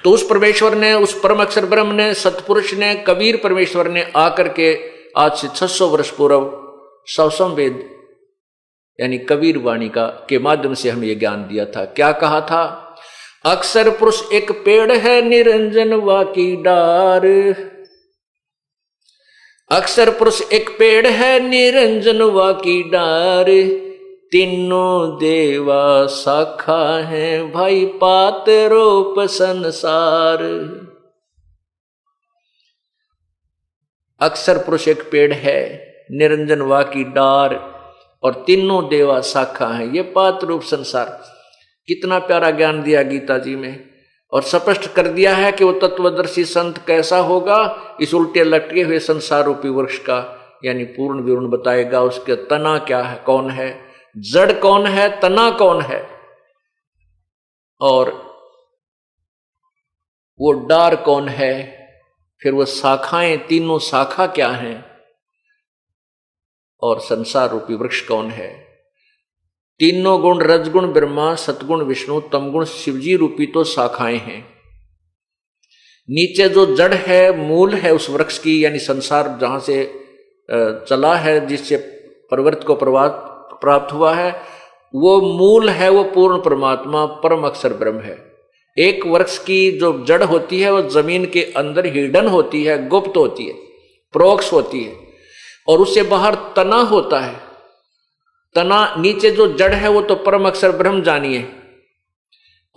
तो उस परमेश्वर ने, उस परम अक्षर ब्रह्म ने, सतपुरुष ने, कबीर परमेश्वर ने आकर के आज से 600 वर्ष पूर्व सवसम वेद यानी कबीर वाणी का के माध्यम से हमें यह ज्ञान दिया था। क्या कहा था, अक्षर पुरुष एक पेड़ है निरंजन वाकी डार, अक्षर पुरुष एक पेड़ है निरंजन वाकी डार, तीनों देवा शाखा है भाई पात रूप संसार। अक्षर पुरुष एक पेड़ है, निरंजन वा की डार, और तीनों देवा शाखा है, ये पात रूप संसार। कितना प्यारा ज्ञान दिया गीता जी में, और स्पष्ट कर दिया है कि वो तत्वदर्शी संत कैसा होगा। इस उल्टे लटके हुए संसार रूपी वृक्ष का यानी पूर्ण विवरण बताएगा। उसके तना क्या है, कौन है, जड़ कौन है, तना कौन है, और वो डार कौन है, फिर वो शाखाएं, तीनों शाखा क्या हैं, और संसार रूपी वृक्ष कौन है। तीनों गुण रजगुण ब्रह्मा, सतगुण विष्णु, तमगुण शिवजी रूपी तो शाखाएं हैं। नीचे जो जड़ है, मूल है उस वृक्ष की, यानी संसार जहां से चला है, जिससे प्रवृत्ति को प्राप्त हुआ है, वो मूल है, वो पूर्ण परमात्मा परम अक्षर ब्रह्म है। एक वृक्ष की जो जड़ होती है वो जमीन के अंदर हिडन होती है, गुप्त होती है, प्रोक्ष होती है, और उससे बाहर तना होता है। तना नीचे जो जड़ है वो तो परम अक्षर ब्रह्म जानिए,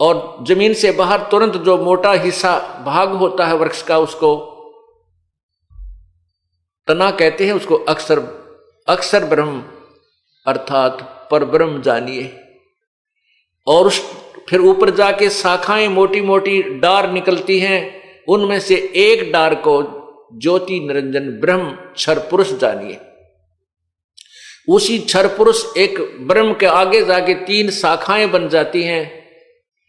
और जमीन से बाहर तुरंत जो मोटा हिस्सा भाग होता है वृक्ष का, उसको तना कहते हैं, उसको अक्षर ब्रह्म अर्थात पर ब्रह्म जानिए। और फिर ऊपर जाके शाखाएं मोटी मोटी डार निकलती हैं, उनमें से एक डार को ज्योति निरंजन ब्रह्म क्षर पुरुष जानिए। उसी क्षर पुरुष एक ब्रह्म के आगे जाके तीन शाखाएं बन जाती हैं।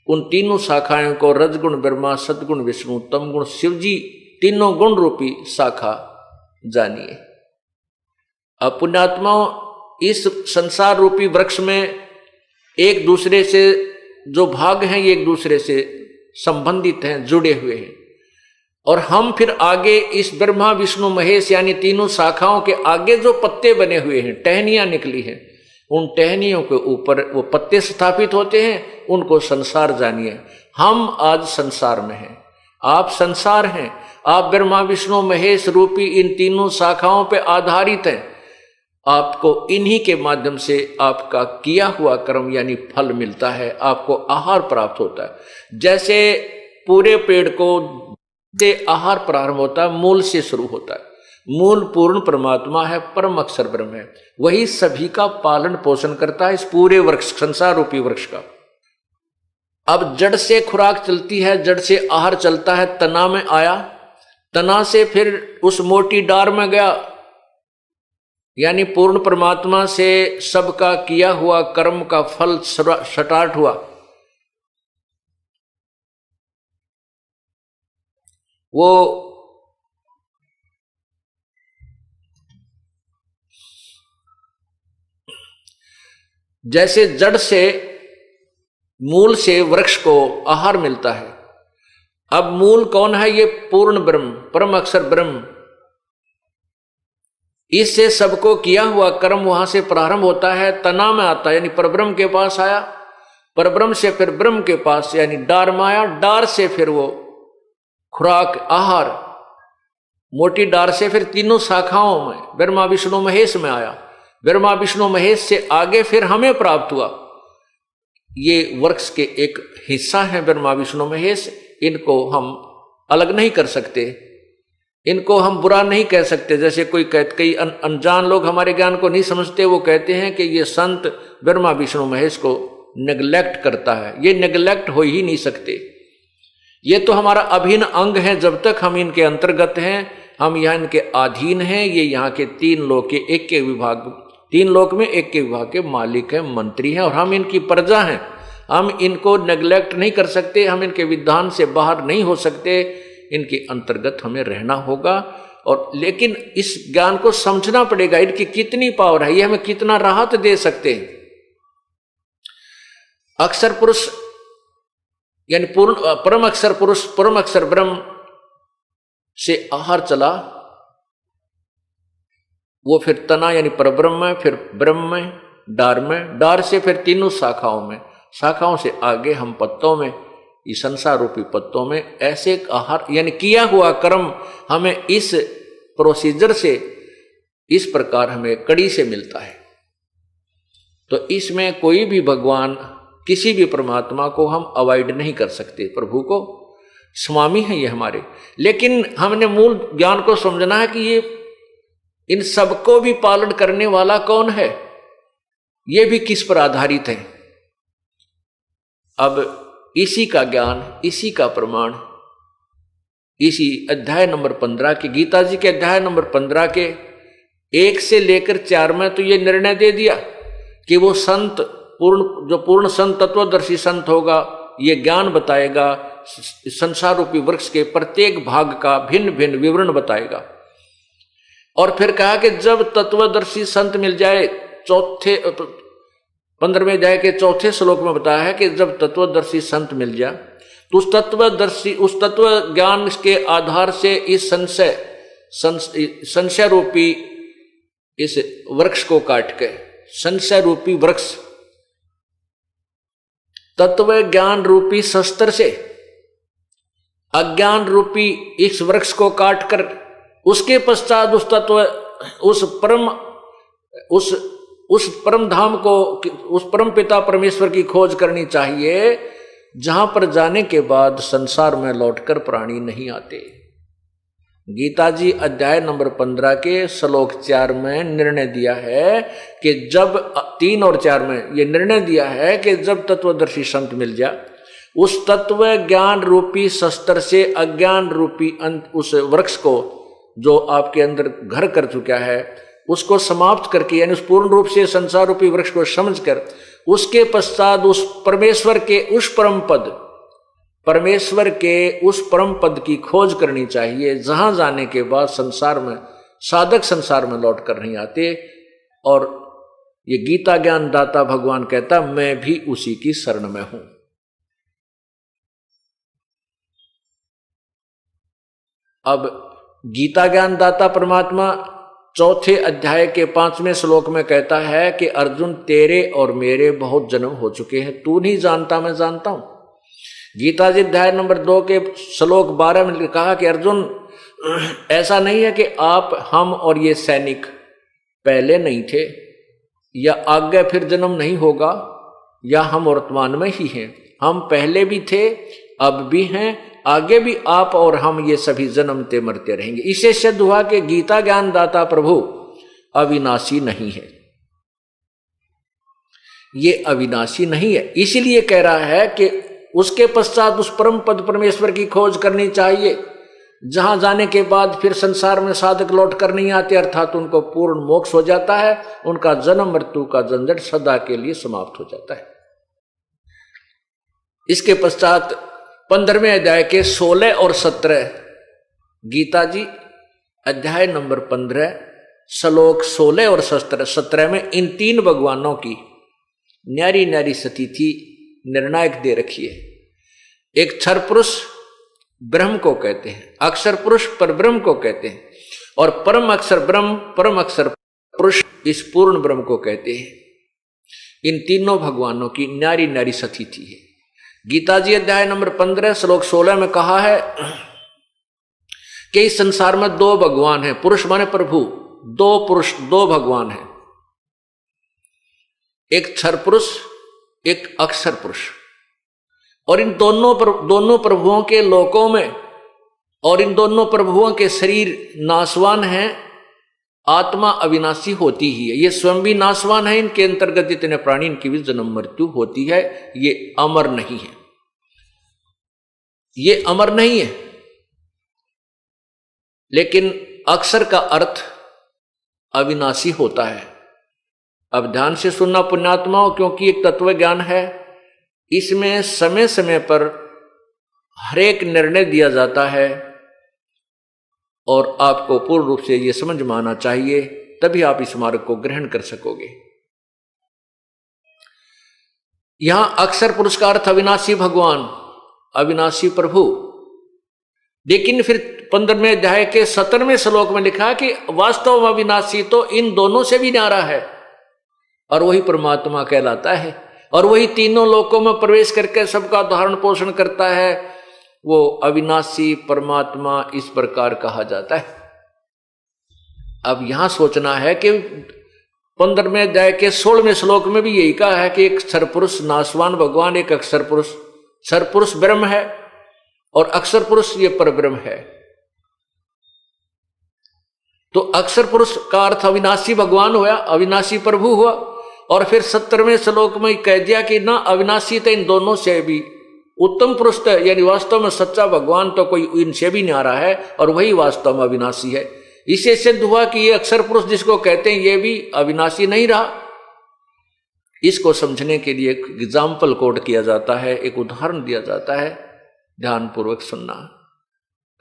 उन तीनों शाखाओं को रजगुण ब्रह्मा, सतगुण विष्णु, तमगुण शिवजी, तीनों गुण रूपी शाखा जानिए। अब पुण्यात्माओं, इस संसार रूपी वृक्ष में एक दूसरे से जो भाग हैं ये एक दूसरे से संबंधित हैं, जुड़े हुए हैं, और हम फिर आगे इस ब्रह्मा विष्णु महेश यानी तीनों शाखाओं के आगे जो पत्ते बने हुए हैं, टहनियां निकली हैं, उन टहनियों के ऊपर वो पत्ते स्थापित होते हैं, उनको संसार जानिए। हम आज संसार में हैं, आप संसार हैं, आप ब्रह्मा विष्णु महेश रूपी इन तीनों शाखाओं पे आधारित हैं। आपको इन्हीं के माध्यम से आपका किया हुआ कर्म यानी फल मिलता है, आपको आहार प्राप्त होता है। जैसे पूरे पेड़ को से आहार प्रारंभ होता है, मूल से शुरू होता है। मूल पूर्ण परमात्मा है, परम अक्षर ब्रह्म है, वही सभी का पालन पोषण करता है इस पूरे वृक्ष, संसार रूपी वृक्ष का। अब जड़ से खुराक चलती है, जड़ से आहार चलता है, तना में आया, तना से फिर उस मोटी डार में गया, यानी पूर्ण परमात्मा से सबका किया हुआ कर्म का फल स्टार्ट हुआ। वो जैसे जड़ से मूल से वृक्ष को आहार मिलता है। अब मूल कौन है? ये पूर्ण ब्रह्म, परम अक्षर ब्रह्म। इससे सबको किया हुआ कर्म वहां से प्रारंभ होता है, तना में आता है, यानी परब्रह्म के पास आया, परब्रह्म से फिर ब्रह्म के पास यानी डार में आया, डार से फिर वो खुराक आहार, मोटी डार से फिर तीनों शाखाओं में ब्रह्मा विष्णु महेश में आया, ब्रह्मा विष्णु महेश से आगे फिर हमें प्राप्त हुआ। ये वृक्ष के एक हिस्सा है ब्रह्मा विष्णु महेश, इनको हम अलग नहीं कर सकते, इनको हम बुरा नहीं कह सकते। जैसे कई अनजान लोग हमारे ज्ञान को नहीं समझते, वो कहते हैं कि ये संत ब्रह्मा विष्णु महेश को नेग्लेक्ट करता है। ये नेग्लेक्ट हो ही नहीं सकते, ये तो हमारा अभिन्न अंग है। जब तक हम इनके अंतर्गत हैं, हम यहाँ इनके अधीन हैं। ये यहाँ के तीन लोक के एक के विभाग, तीन लोक में एक के विभाग के मालिक हैं, मंत्री हैं, और हम इनकी प्रजा हैं। हम इनको नेग्लेक्ट नहीं कर सकते, हम इनके विधान से बाहर नहीं हो सकते, इनके अंतर्गत हमें रहना होगा। और लेकिन इस ज्ञान को समझना पड़ेगा, इनकी कितनी पावर है, ये हमें कितना राहत दे सकते हैं। अक्षर पुरुष यानी पूर्ण परम अक्षर पुरुष, परम अक्षर ब्रह्म से आहार चला, वो फिर तना यानी परब्रह्म में, फिर ब्रह्म में, डार से फिर तीनों शाखाओं में, शाखाओं से आगे हम पत्तों में, इस संसार रूपी पत्तों में ऐसे आहार यानी किया हुआ कर्म हमें इस प्रोसीजर से, इस प्रकार हमें कड़ी से मिलता है। तो इसमें कोई भी भगवान, किसी भी परमात्मा को हम अवॉइड नहीं कर सकते। प्रभु को स्वामी है ये हमारे, लेकिन हमने मूल ज्ञान को समझना है कि ये इन सबको भी पालन करने वाला कौन है, ये भी किस पर आधारित है। अब इसी का ज्ञान, इसी का प्रमाण इसी अध्याय नंबर 15 के, गीता जी के अध्याय नंबर 15 के 1 से लेकर 4 में तो ये निर्णय दे दिया कि वो संत जो पूर्ण संत, तत्वदर्शी संत होगा, ये ज्ञान बताएगा, संसार रूपी वृक्ष के प्रत्येक भाग का भिन्न भिन्न विवरण बताएगा। और फिर कहा कि जब तत्वदर्शी संत मिल जाए, 15वें अध्याय के 4 श्लोक में बताया है कि जब तत्वदर्शी संत मिल जाए तो उस तत्व ज्ञान के आधार से इस संशय रूपी इस वृक्ष को काट के, संशय रूपी वृक्ष तत्व ज्ञान रूपी शस्त्र से अज्ञान रूपी इस वृक्ष को काटकर उसके पश्चात उस परम धाम को, उस परम पिता परमेश्वर की खोज करनी चाहिए, जहां पर जाने के बाद संसार में लौटकर प्राणी नहीं आते। गीता जी अध्याय नंबर 15 के श्लोक 4 में निर्णय दिया है कि जब 3 और 4 में ये निर्णय दिया है कि जब तत्वदर्शी संत मिल जाए, उस तत्व ज्ञान रूपी शस्त्र से अज्ञान रूपी उस वृक्ष को जो आपके अंदर घर कर चुका है उसको समाप्त करके, यानी उस पूर्ण रूप से संसार रूपी वृक्ष को समझकर उसके पश्चात उस परमेश्वर के उस परम पद की खोज करनी चाहिए, जहां जाने के बाद संसार में लौट कर नहीं आते। और ये गीता ज्ञान दाता भगवान कहता, मैं भी उसी की शरण में हूं। अब गीता ज्ञान दाता परमात्मा 4 अध्याय के 5वें श्लोक में कहता है कि अर्जुन, तेरे और मेरे बहुत जन्म हो चुके हैं, तू नहीं जानता, मैं जानता हूं। गीता जी अध्याय नंबर 2 के श्लोक 12 में कहा कि अर्जुन, ऐसा नहीं है कि आप, हम और ये सैनिक पहले नहीं थे या आगे फिर जन्म नहीं होगा, या हम वर्तमान में ही हैं। हम पहले भी थे, अब भी हैं, आगे भी आप और हम ये सभी जन्मते मरते रहेंगे। इसे सिद्ध हुआ कि गीता ज्ञान दाता प्रभु अविनाशी नहीं है, ये अविनाशी नहीं है। इसीलिए कह रहा है कि उसके पश्चात उस परम पद परमेश्वर की खोज करनी चाहिए, जहां जाने के बाद फिर संसार में साधक लौट कर नहीं आते, अर्थात उनको पूर्ण मोक्ष हो जाता है, उनका जन्म मृत्यु का झंझट सदा के लिए समाप्त हो जाता है। इसके पश्चात 15वें अध्याय के 16 और 17, गीता जी अध्याय नंबर 15 श्लोक 16 और 17 में इन 3 भगवानों की न्यारी न्यारी स्थिति निर्णायक दे रखी है। एक क्षर पुरुष ब्रह्म को कहते हैं, अक्षर पुरुष पर ब्रह्म को कहते हैं, और परम अक्षर ब्रह्म, परम अक्षर पुरुष इस पूर्ण ब्रह्म को कहते हैं। इन तीनों भगवानों की न्यारी न्यारी स्थिति है। गीता जी अध्याय नंबर 15 श्लोक 16 में कहा है कि इस संसार में 2 भगवान हैं, पुरुष माने प्रभु, 2 पुरुष, 2 भगवान हैं, एक क्षर पुरुष, एक अक्षर पुरुष। और इन दोनों प्रभुओं के लोकों में, और इन दोनों प्रभुओं के शरीर नाशवान हैं, आत्मा अविनाशी होती ही है। ये स्वयं भी नाशवान है, इनके अंतर्गत जितने प्राणी, इनकी भी जन्म मृत्यु होती है। ये अमर नहीं है, ये अमर नहीं है। लेकिन अक्षर का अर्थ अविनाशी होता है। अब ध्यान से सुनना पुण्यात्माओं, क्योंकि एक तत्व ज्ञान है, इसमें समय समय पर हर एक निर्णय दिया जाता है और आपको पूर्ण रूप से यह समझ में आना चाहिए, तभी आप इस मार्ग को ग्रहण कर सकोगे। यहां अक्षर पुरुष का अर्थ अविनाशी भगवान, अविनाशी प्रभु। लेकिन फिर 15वें अध्याय के 17वें श्लोक में लिखा कि वास्तव में अविनाशी तो इन दोनों से भी न्यारा है, और वही परमात्मा कहलाता है, और वही तीनों लोकों में प्रवेश करके सबका धारण पोषण करता है। वो अविनाशी परमात्मा इस प्रकार कहा जाता है। अब यहां सोचना है कि 15वें अध्याय के 16वें श्लोक में भी यही कहा है कि एक क्षर पुरुष नाशवान भगवान, एक अक्षर पुरुष, क्षर पुरुष ब्रह्म है और अक्षर पुरुष ये परब्रह्म है। तो अक्षर पुरुष का अर्थ अविनाशी भगवान हुआ, अविनाशी प्रभु हुआ। और फिर 17वें श्लोक में कह दिया कि ना अविनाशी तो इन दोनों से भी उत्तम पुरुष तो, यानी वास्तव में सच्चा भगवान तो कोई इनसे भी नहीं आ रहा है और वही वास्तव में अविनाशी है। इससे सिद्ध हुआ कि ये अक्षर पुरुष जिसको कहते हैं ये भी अविनाशी नहीं रहा। इसको समझने के लिए एक एग्जाम्पल कोट किया जाता है, एक उदाहरण दिया जाता है, ध्यानपूर्वक सुनना।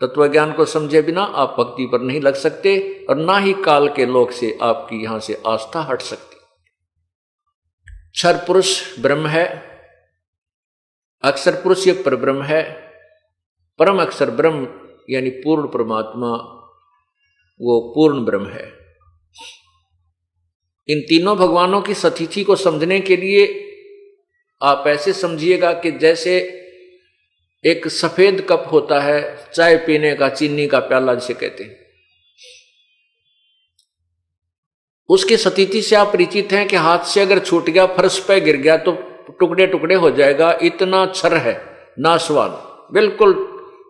तत्व ज्ञान को समझे बिना आप भक्ति पर नहीं लग सकते और ना ही काल के लोक से आपकी यहां से आस्था हट सकती। क्षर पुरुष ब्रह्म है, अक्षर पुरुष ये परब्रह्म है, परम अक्षर ब्रह्म यानी पूर्ण परमात्मा वो पूर्ण ब्रह्म है। इन तीनों भगवानों की सतिथि को समझने के लिए आप ऐसे समझिएगा कि जैसे एक सफेद कप होता है चाय पीने का, चीनी का प्याला जिसे कहते हैं, उसकी सतिथि से आप परिचित हैं कि हाथ से अगर छूट गया, फर्श पे गिर गया तो टुकड़े टुकड़े हो जाएगा, इतना क्षर है, नाशवान, बिल्कुल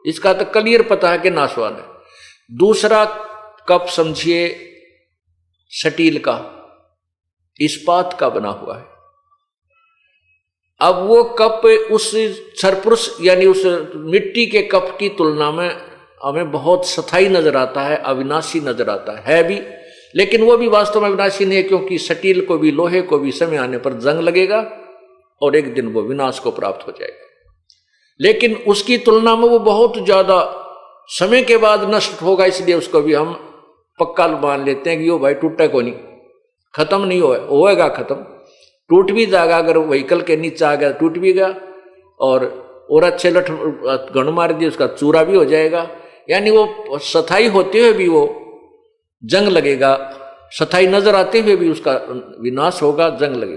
इसका तो क्लियर पता है कि नाशवान है। दूसरा कप समझिए स्टील का, इस्पात का बना हुआ है। अब वो कप उस क्षरपुरुष यानी उस मिट्टी के कप की तुलना में हमें बहुत स्थायी नजर आता है, अविनाशी नजर आता है भी, लेकिन वो भी वास्तव में अविनाशी नहीं है, क्योंकि स्टील को भी, लोहे को भी समय आने पर जंग लगेगा और एक दिन वो विनाश को प्राप्त हो जाएगा। लेकिन उसकी तुलना में वो बहुत ज्यादा समय के बाद नष्ट होगा, इसलिए उसको भी हम पक्का मान लेते हैं कि वो भाई टूटा को नहीं, खत्म नहीं होएगा, खत्म टूट भी जाएगा। अगर व्हीकल के नीचे आ गया टूट भी गया और अच्छे लठ गण मार दिए उसका चूरा भी हो जाएगा। यानी वो स्थायी होते हुए भी वो जंग लगेगा, स्थायी नजर आते हुए भी उसका विनाश होगा, जंग लगेगा।